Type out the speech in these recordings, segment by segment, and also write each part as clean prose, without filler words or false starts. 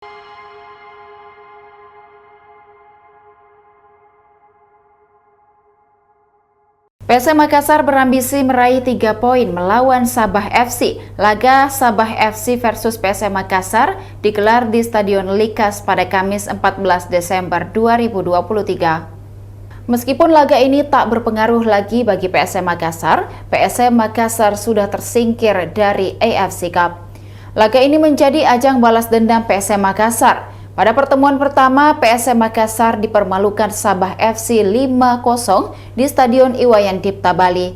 PSM Makassar berambisi meraih 3 poin melawan Sabah FC. Laga Sabah FC versus PSM Makassar digelar di Stadion Likas pada Kamis 14 Desember 2023. Meskipun laga ini tak berpengaruh lagi bagi PSM Makassar, PSM Makassar sudah tersingkir dari AFC Cup. Laga ini menjadi ajang balas dendam PSM Makassar. Pada pertemuan pertama, PSM Makassar dipermalukan Sabah FC 5-0 di Stadion Iwayan Dipta, Bali.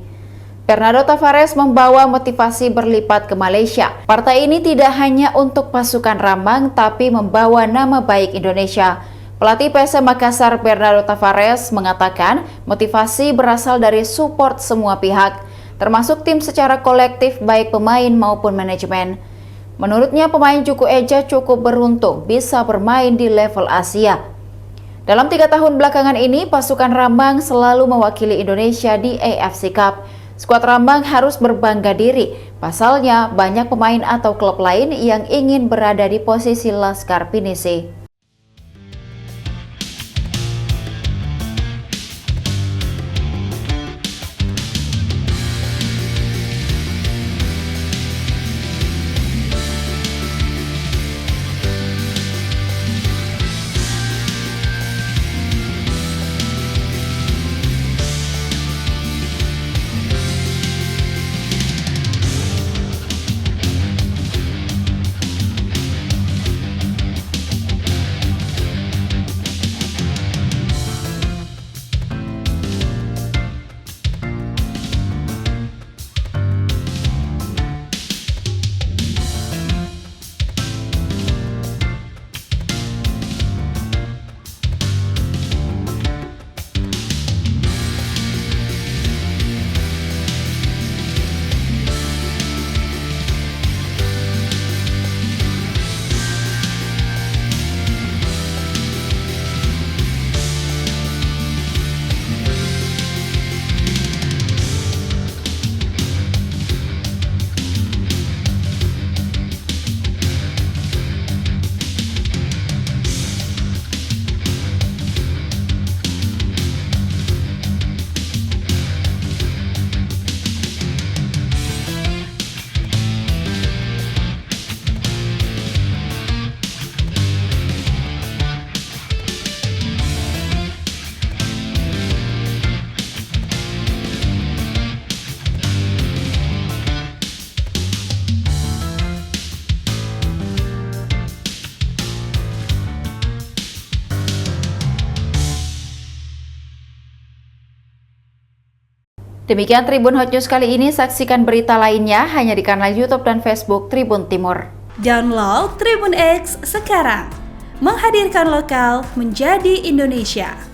Bernardo Tavares membawa motivasi berlipat ke Malaysia. Partai ini tidak hanya untuk pasukan Rambang, tapi membawa nama baik Indonesia. Pelatih PSM Makassar Bernardo Tavares mengatakan motivasi berasal dari support semua pihak, termasuk tim secara kolektif baik pemain maupun manajemen. Menurutnya pemain Juku Eja cukup beruntung bisa bermain di level Asia. Dalam 3 tahun belakangan ini, pasukan Rambang selalu mewakili Indonesia di AFC Cup. Skuad Rambang harus berbangga diri, pasalnya banyak pemain atau klub lain yang ingin berada di posisi Laskar Pinisi. Demikian Tribun Hot News kali ini, saksikan berita lainnya hanya di kanal YouTube dan Facebook Tribun Timur. Download Tribun X sekarang, menghadirkan lokal menjadi Indonesia.